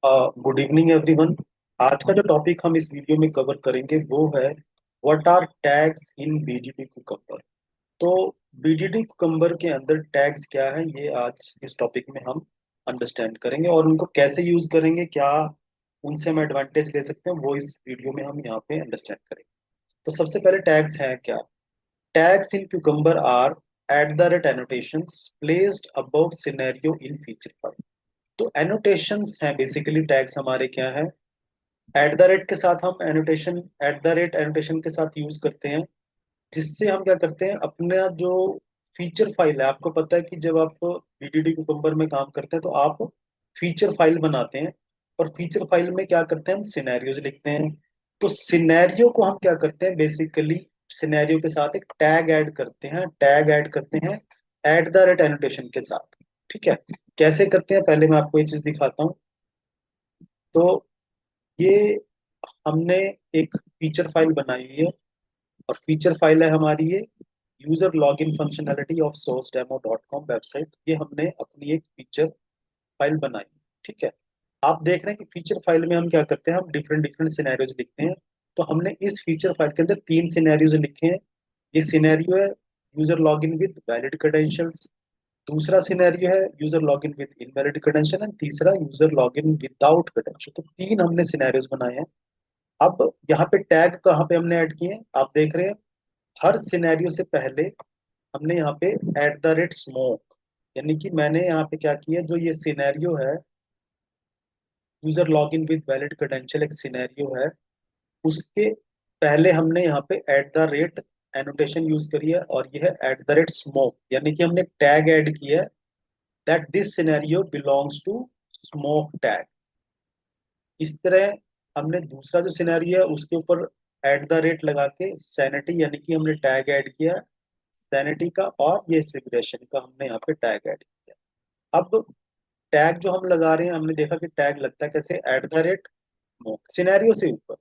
Good evening everyone. आज का जो टॉपिक हम इस वीडियो में कवर करेंगे वो है what are tags in BDD Cucumber. तो बीडीडी कुकम्बर के अंदर टैग्स क्या है, ये आज इस टॉपिक में हम अंडरस्टैंड करेंगे और उनको कैसे यूज करेंगे, क्या उनसे हम एडवांटेज ले सकते हैं, वो इस वीडियो में हम यहाँ पे अंडरस्टैंड करेंगे। तो सबसे पहले टैग्स हैं क्या। Tags in cucumber are at the rate annotations placed above scenario in feature file। तो एनोटेशंस हैं बेसिकली, टैग्स हमारे क्या है, एट द रेट के साथ हम annotation, at the rate annotation के साथ यूज करते हैं, जिससे हम क्या करते हैं, अपना जो फीचर फाइल है, आपको पता है कि जब आप बीडीडी कुकम्बर में काम करते हैं तो आप फीचर फाइल बनाते हैं, और फीचर फाइल में क्या करते हैं, हम सिनेरियोज लिखते हैं। तो सिनेरियो को हम क्या करते हैं बेसिकली, सिनेरियो के साथ एक टैग ऐड करते हैं, टैग ऐड करते हैं एट द रेट एनोटेशन के साथ। ठीक है, कैसे करते हैं पहले मैं आपको ये चीज दिखाता हूँ। तो ये हमने एक फीचर फाइल बनाई हुई है, और फीचर फाइल है हमारी ये user login functionality of source demo dot com website. ये हमने अपनी एक फीचर फाइल बनाई। ठीक है, आप देख रहे हैं कि फीचर फाइल में हम क्या करते हैं, हम डिफरेंट डिफरेंट सिनेरियोज लिखते हैं। तो हमने इस फीचर फाइल के अंदर तीन सिनेरियोज लिखे हैं। ये सिनेरियो है user login with valid credentials, दूसरा सिनेरियो है user login with invalid credential, and तीसरा यूजर लॉगिन विदाउट क्रेडेंशियल। तो तीन हमने सिनेरियोज बनाए हैं। अब यहाँ पे टैग कहाँ पे हमने ऐड किए हैं, आप देख रहे हैं, हर सिनेरियो से पहले हमने यहाँ पे एट द रेट स्मोक, यानी कि मैंने यहाँ पे क्या किया, जो ये सिनेरियो है user login with valid credential एक सिनेरियो है, उसके पहले हमने यहाँ पे eight the rate annotation use करी है, और ये है एट द रेट स्मोक, यानी कि हमने टैग ऐड किया है that this scenario belongs to smoke tag. इस तरह हमने दूसरा जो सिनेरियो है उसके ऊपर एट द रेट लगा के सैनिटी, यानी कि हमने टैग ऐड किया सैनिटी का, और ये सिगरेशन का हमने यहाँ पे टैग ऐड किया। अब टैग जो हम लगा रहे हैं, हमने देखा कि टैग लगता है कैसे, एट द रेट सिनेरियो से ऊपर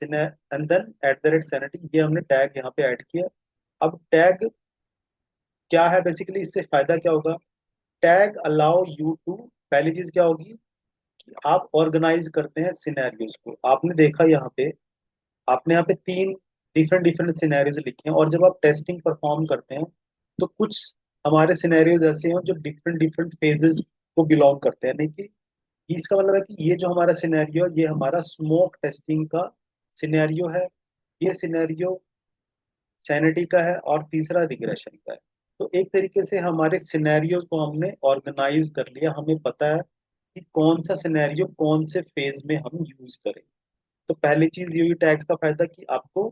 and then at the rate sanity, ये हमने टैग यहाँ पे ऐड किया। अब टैग क्या है बेसिकली, इससे फायदा क्या होगा, टैग अलाउ यू टू, पहली चीज क्या होगी कि आप ऑर्गेनाइज करते हैं सिनेरियोज को। आपने देखा यहाँ पे, आपने यहाँ पे तीन डिफरेंट डिफरेंट सिनेरियोज लिखे हैं, और जब आप टेस्टिंग परफॉर्म करते हैं तो कुछ हमारे सिनेरियोज ऐसे हैं जो डिफरेंट डिफरेंट फेजेस को बिलोंग करते हैं। नहीं कि इसका मतलब है कि ये जो हमारा सिनेरियो है, ये हमारा स्मोक टेस्टिंग का सिनेरियो है, ये सिनेरियो सैनिटी का है, और तीसरा रिग्रेशन का है। तो एक तरीके से हमारे सिनेरियोज को हमने ऑर्गेनाइज कर लिया, हमें पता है कि कौन सा सिनेरियो कौन से फेज में हम यूज करें। तो पहली चीज यही टैग्स का फायदा कि आपको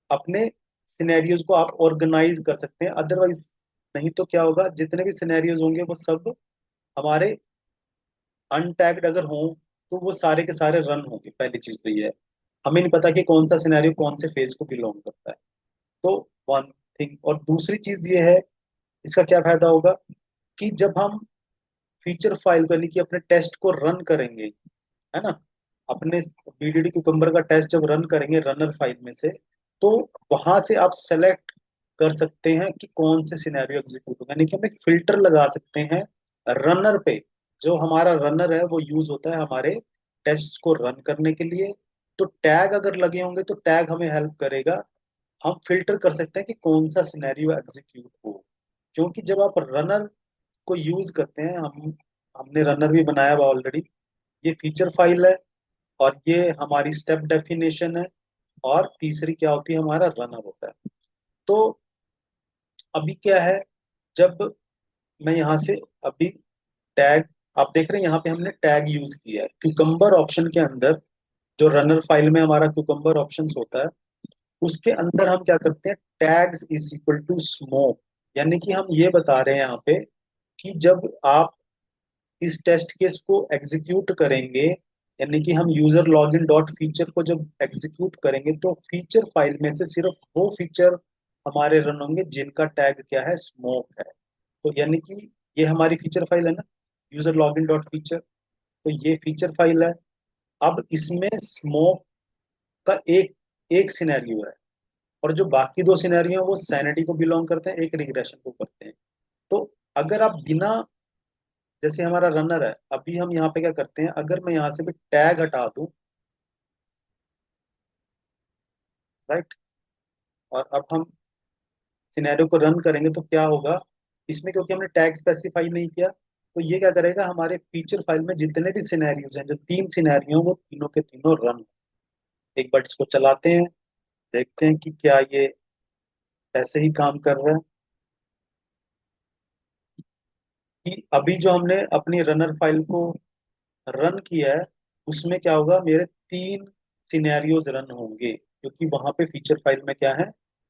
अपने सिनेरियोज को आप ऑर्गेनाइज कर सकते हैं, अदरवाइज नहीं तो क्या होगा, जितने भी सिनेरियोज होंगे वो सब हमारे अनटैग्ड अगर हों तो वो सारे के सारे रन होंगे। पहली चीज तो ये है, हमें नहीं पता कि कौन सा सिनेरियो कौन से फेज को बिलोंग करता है। तो वन थिंग, और दूसरी चीज ये है, इसका क्या फायदा होगा कि जब हम फीचर फाइल को, यानी कि अपने टेस्ट को रन करेंगे, है ना, अपने बीडीडी कुकम्बर का टेस्ट जब रन करेंगे रनर फाइल में से, तो वहां से आप सेलेक्ट कर सकते हैं कि कौन से सिनेरियो एग्जीक्यूट होगा, यानी कि हम एक फिल्टर लगा सकते हैं रनर पे। जो हमारा रनर है वो यूज होता है हमारे टेस्ट को रन करने के लिए। तो टैग अगर लगे होंगे तो टैग हमें हेल्प करेगा, हम फिल्टर कर सकते हैं कि कौन सा सिनेरियो एग्जीक्यूट हो। क्योंकि जब आप रनर को यूज करते हैं, हमने रनर भी बनाया हुआ ऑलरेडी, ये फीचर फाइल है, और ये हमारी स्टेप डेफिनेशन है, और तीसरी क्या होती है, हमारा रनर होता है। तो अभी क्या है, जब मैं यहाँ से अभी टैग, आप देख रहे हैं यहाँ पे हमने टैग यूज किया है क्यूकम्बर ऑप्शन के अंदर। जो रनर फाइल में हमारा क्यूकम्बर ऑप्शंस होता है, उसके अंदर हम क्या करते हैं, tags is equal to smoke, यानी कि हम ये बता रहे हैं यहाँ पे कि जब आप इस टेस्ट केस को एग्जीक्यूट करेंगे, यानी कि हम यूजर लॉगिन डॉट फीचर को जब एग्जीक्यूट करेंगे, तो फीचर फाइल में से सिर्फ वो फीचर हमारे रन होंगे जिनका टैग क्या है, स्मोक है। तो यानी कि ये हमारी फीचर फाइल है ना, यूजर लॉगिन डॉट फीचर, तो ये फीचर फाइल है। अब इसमें स्मोक का एक एक सिनेरियो है, और जो बाकी दो सिनेरियो हैं वो सैनिटी को बिलोंग करते हैं, एक रिग्रेशन को करते हैं। तो अगर आप बिना जैसे हमारा रनर है, अभी हम यहाँ पे क्या करते हैं, अगर मैं यहाँ से भी टैग हटा दूं, राइट, और अब हम सिनेरियो को रन करेंगे तो क्या होगा, इसमें क्योंकि हमने टैग स्पेसिफाई नहीं किया, तो ये क्या करेगा, हमारे फीचर फाइल में जितने भी सिनेरियोज हैं, जो तीन सिनेरियो, वो तीनों के तीनों रन। एक बार इसको चलाते हैं, देखते हैं कि क्या ये ऐसे ही काम कर रहा है। कि अभी जो हमने अपनी रनर फाइल को रन किया है, उसमें क्या होगा, मेरे तीन सिनेरियोज रन होंगे, क्योंकि वहां पे फीचर फाइल में क्या है,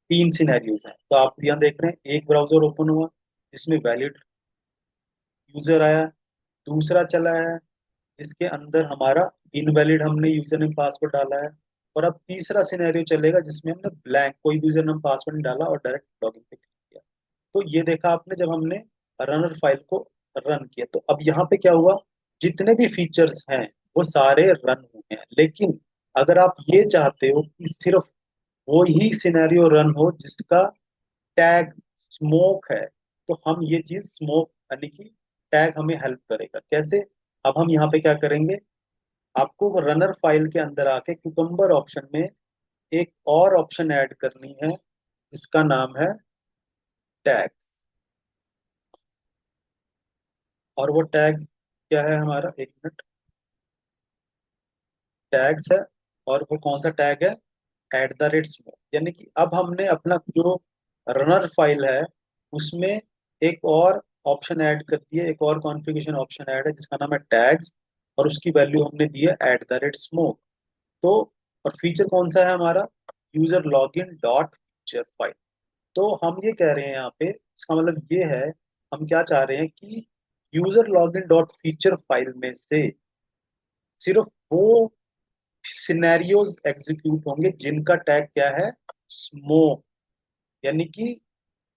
तीन सिनेरियोज हैं। तो आप यहाँ देख रहे हैं, एक ब्राउजर ओपन हुआ जिसमें वैलिड यूजर आया, दूसरा चला है जिसके अंदर हमारा इनवैलिड हमने यूजर नेम पासवर्ड डाला है, और अब तीसरा सिनेरियो चलेगा जिसमें हमने ब्लैंक कोई यूजर नेम पासवर्ड नहीं डाला और डायरेक्ट लॉगिन पे क्लिक किया। तो ये देखा आपने, जब हमने रनर फाइल को रन किया, तो अब यहाँ पे क्या हुआ, जितने भी फीचर्स हैं वो सारे रन हुए हैं। लेकिन अगर आप ये चाहते हो कि सिर्फ वो ही सिनेरियो रन हो जिसका टैग स्मोक है, तो हम ये चीज स्मोक यानी कि टैग हमें हेल्प करेगा कैसे। अब हम यहाँ पे क्या करेंगे, आपको रनर फाइल के अंदर आके क्यूकम्बर ऑप्शन में एक और ऑप्शन ऐड करनी है जिसका नाम है टैग्स। और वो टैग्स क्या है हमारा, एक मिनट, टैग्स है, और वो कौन सा टैग है, @ स्मोक। यानी कि अब हमने अपना जो रनर फाइल है उसमें एक और ऑप्शन ऐड कर दिया, एक और कॉन्फ़िगरेशन ऑप्शन ऐड है जिसका नाम है टैग्स, और उसकी वैल्यू हमने दी है @स्मोक। तो और फीचर कौन सा है हमारा, user login dot feature file. तो हम ये कह रहे हैं यहाँ पे, इसका मतलब ये है, हम क्या चाह रहे हैं कि user login dot feature file में से सिर्फ वो सिनेरियोज एग्जीक्यूट होंगे जिनका टैग क्या है, स्मोक। यानी कि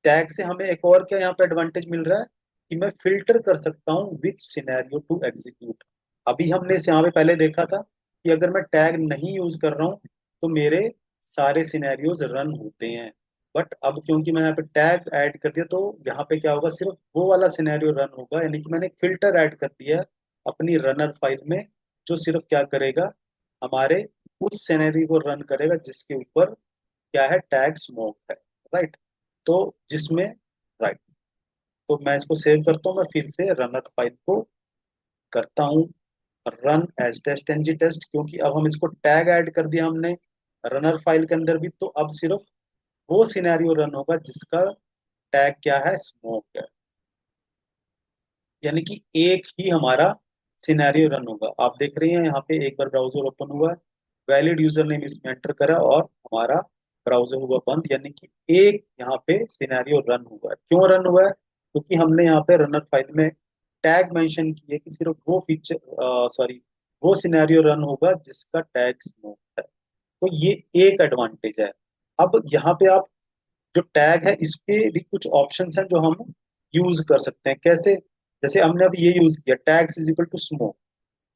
टैग से हमें एक और क्या यहाँ पे एडवांटेज मिल रहा है, कि मैं फिल्टर कर सकता हूँ विच सिनेरियो टू एग्जीक्यूट। अभी हमने इस यहाँ पे पहले देखा था कि अगर मैं टैग नहीं यूज कर रहा हूँ तो मेरे सारे सिनेरियोज रन होते हैं। बट अब क्योंकि मैं यहाँ पे टैग ऐड कर दिया, तो यहाँ पे क्या होगा, सिर्फ वो वाला सिनेरियो रन होगा। यानी कि मैंने एक फिल्टर ऐड कर दिया है अपनी रनर फाइल में, जो सिर्फ क्या करेगा, हमारे उस सिनेरियो को रन करेगा जिसके ऊपर क्या है, टैग स्मोक है, राइट। तो जिसमें, राइट, तो मैं इसको सेव करता हूँ, मैं फिर से रनर फाइल को करता हूँ run as TestNG test, क्योंकि अब हम इसको टैग ऐड कर दिया हमने रनर फाइल के अंदर भी। तो अब सिर्फ वो सिनेरियो रन होगा जिसका टैग क्या है, स्मोक है। यानी कि एक ही हमारा सिनेरियो रन होगा। आप देख रहे हैं यहाँ पे, एक बार ब्राउजर ओपन हुआ है, वैलिड यूजर नेम इसमें एंटर करा और हमारा ब्राउजर हुआ बंद। यानी कि एक यहाँ पे सिनेरियो रन हुआ है। क्यों रन हुआ है, क्योंकि हमने यहाँ पे रनर फाइल में टैग मेंशन किए कि सिर्फ वो फीचर, सॉरी, वो सिनेरियो रन होगा जिसका टैग स्मोक है। तो ये एक एडवांटेज है। अब यहाँ पे आप जो टैग है इसके भी कुछ ऑप्शंस हैं जो हम यूज कर सकते हैं। कैसे, जैसे हमने अब ये यूज किया tags is equal to smoke,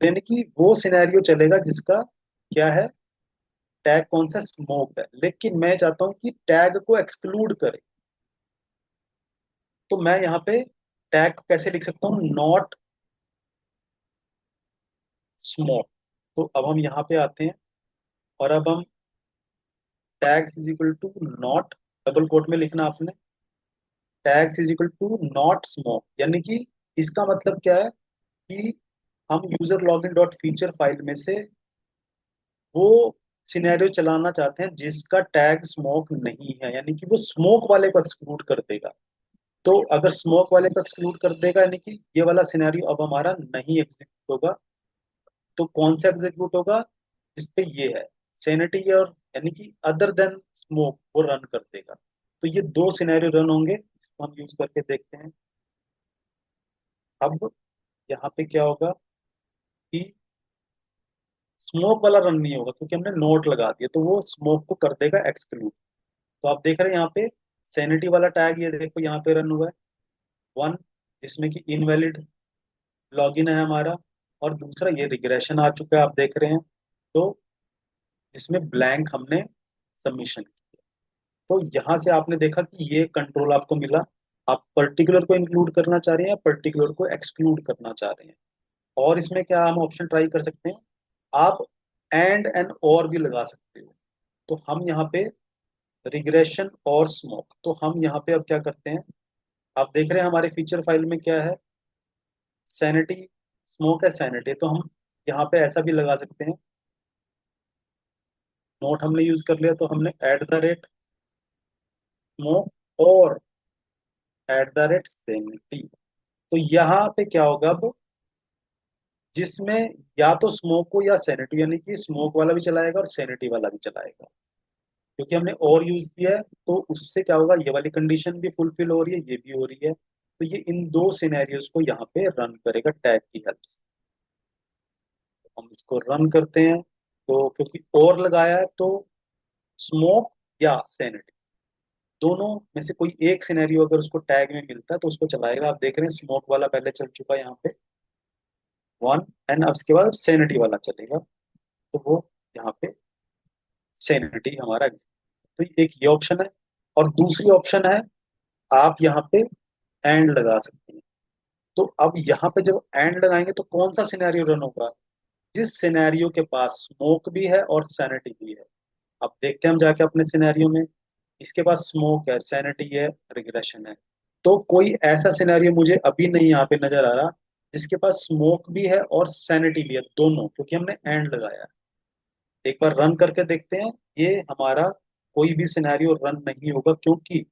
यानी कि वो सिनेरियो चलेगा जिसका क्या है, टैग कौन सा, स्मोक है। लेकिन मैं चाहता हूँ कि टैग को एक्सक्लूड करे, तो मैं यहाँ पे टैग कैसे लिख सकता हूँ, नॉट स्मोक। तो अब हम यहाँ पे आते हैं, और अब हम tags is equal to not, double quote में लिखना आपने, tags is equal to not smoke. यानी कि इसका मतलब क्या है, कि हम user login dot feature file में से वो सिनेरियो चलाना चाहते हैं जिसका टैग स्मोक नहीं है। यानी कि वो स्मोक वाले को एक्सक्लूड कर देगा। तो अगर स्मोक वाले को एक्सक्लूड कर देगा, यानी कि ये वाला सिनेरियो अब हमारा नहीं एग्जीक्यूट होगा। तो कौन सा एग्जीक्यूट होगा, जिसपे ये है सैनिटी, और यानी कि अदर देन स्मोक वो रन कर देगा। तो ये दो सिनेरियो रन होंगे, इसको हम यूज करके देखते हैं। अब यहाँ पे क्या होगा कि स्मोक वाला रन नहीं होगा, क्योंकि हमने नोट लगा दिया, तो वो स्मोक को कर देगा एक्सक्लूड। तो आप देख रहे हैं यहाँ पे सैनिटी वाला टैग, ये देखो यहाँ पे रन हुआ है, वन, जिसमें कि इनवैलिड लॉगिन है हमारा, और दूसरा ये रिग्रेशन आ चुका है, आप देख रहे हैं। तो जिसमें ब्लैंक हमने सबमिशन किया। तो यहाँ से आपने देखा कि ये कंट्रोल आपको मिला। आप पर्टिकुलर को इंक्लूड करना चाह रहे हैं या पर्टिकुलर को एक्सक्लूड करना चाह रहे हैं। और इसमें क्या हम ऑप्शन ट्राई कर सकते हैं, आप एंड और भी लगा सकते हो। तो हम यहाँ पे रिग्रेशन और स्मोक, तो हम यहाँ पे अब क्या करते हैं, आप देख रहे हैं हमारे फीचर फाइल में क्या है, सैनिटी, स्मोक है सैनिटी, तो हम यहाँ पे ऐसा भी लगा सकते हैं। नोट हमने यूज कर लिया, तो हमने एट द रेट स्मोक और एट द रेट सैनिटी। तो यहाँ पे क्या होगा अब, जिसमें या तो स्मोक को या सैनिटी, यानी कि स्मोक वाला भी चलाएगा और सैनिटी वाला भी चलाएगा, क्योंकि हमने और यूज किया है। तो उससे क्या होगा, ये वाली कंडीशन भी फुलफिल हो रही है, ये भी हो रही है, तो ये इन दो सिनेरियोज को यहाँ पे रन करेगा टैग की हेल्प से। हम इसको रन करते हैं, तो क्योंकि और लगाया है तो स्मोक या सैनिटी दोनों में से कोई एक सिनेरियो अगर उसको टैग में मिलता है तो उसको चलाएगा। आप देख रहे हैं स्मोक वाला पहले चल चुका है यहाँ पे वन, एंड अब इसके बाद सैनिटी वाला चलेगा, तो वो यहाँ पे सैनिटी हमारा exit। तो एक ये ऑप्शन है, और दूसरी ऑप्शन है आप यहाँ पे एंड लगा सकते हैं। तो अब यहाँ पे जब एंड लगाएंगे तो कौन सा सिनेरियो रन होगा, जिस सिनेरियो के पास स्मोक भी है और सैनिटी भी है। अब देखते हैं हम जाके अपने सिनेरियो में, इसके पास स्मोक है, सैनिटी है, रिग्रेशन है। तो कोई ऐसा सिनेरियो मुझे अभी नहीं यहाँ पे नजर आ रहा जिसके पास स्मोक भी है और सैनिटी भी है दोनों, क्योंकि हमने एंड लगाया है। एक बार रन करके देखते हैं, ये हमारा कोई भी सिनेरियो रन नहीं होगा, क्योंकि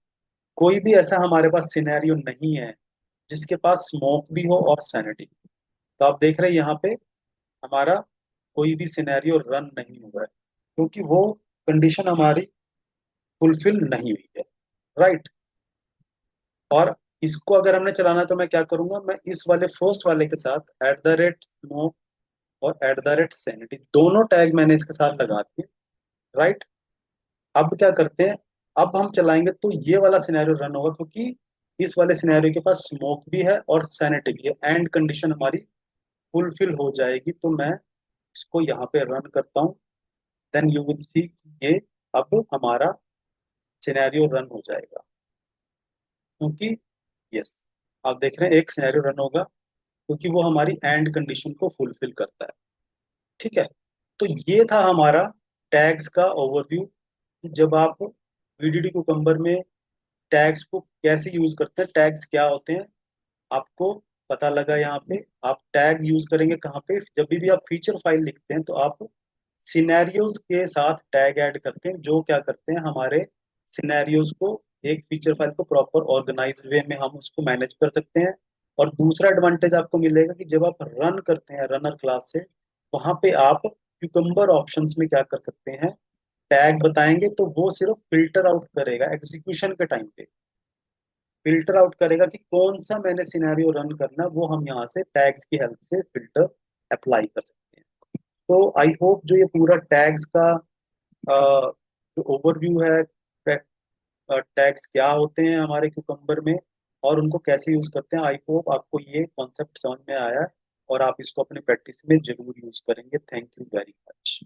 कोई भी ऐसा हमारे पास सिनेरियो नहीं है जिसके पास स्मोक भी हो और सैनिटी। तो आप देख रहे हैं यहाँ पे हमारा कोई भी सिनेरियो रन नहीं हुआ है, क्योंकि वो कंडीशन हमारी फुलफिल नहीं हुई है। राइट। और इसको अगर हमने चलाना है तो मैं क्या करूंगा, मैं इस वाले फर्स्ट वाले के साथ एट द रेट स्मोक और एट द रेट सैनिटी दोनों टैग मैंने इसके साथ लगा दिए। राइट। अब क्या करते हैं, अब हम चलाएंगे तो ये वाला सिनेरियो रन होगा, क्योंकि इस वाले सिनेरियो के पास स्मोक भी है और सैनिटी भी है, एंड कंडीशन हमारी फुलफिल हो जाएगी। तो मैं इसको यहाँ पे रन करता हूँ, देन यू विल सी ये अब हमारा सिनेरियो रन हो जाएगा, क्योंकि यस, आप देख रहे हैं एक सिनेरियो रन होगा, क्योंकि वो हमारी एंड कंडीशन को फुलफिल करता है। ठीक है। तो ये था हमारा टैग्स का ओवरव्यू, कि जब आप वीडीडी कुकम्बर में टैग्स को कैसे यूज करते हैं, टैग्स क्या होते हैं, आपको पता लगा। यहाँ पे आप टैग यूज करेंगे कहाँ पे, जब भी आप फीचर फाइल लिखते हैं तो आप सिनेरियोज के साथ टैग ऐड करते हैं, जो क्या करते हैं हमारे सिनेरियोज को, एक फीचर फाइल को प्रॉपर ऑर्गेनाइज वे में हम उसको मैनेज कर सकते हैं। और दूसरा एडवांटेज आपको मिलेगा कि जब आप रन करते हैं रनर क्लास से, वहां पे आप क्यूकम्बर ऑप्शंस में क्या कर सकते हैं, टैग बताएंगे तो वो सिर्फ फिल्टर आउट करेगा एग्जीक्यूशन के टाइम पे, फिल्टर आउट करेगा कि कौन सा मैंने सिनेरियो रन करना, वो हम यहाँ से टैग्स की हेल्प से फिल्टर अप्लाई कर सकते हैं। तो आई होप जो ये पूरा टैग्स का जो ओवरव्यू है, टैग्स क्या होते हैं हमारे क्यूकम्बर में और उनको कैसे यूज करते हैं, आई होप आपको ये कॉन्सेप्ट समझ में आया है और आप इसको अपनी प्रैक्टिस में जरूर यूज करेंगे। Thank you very much.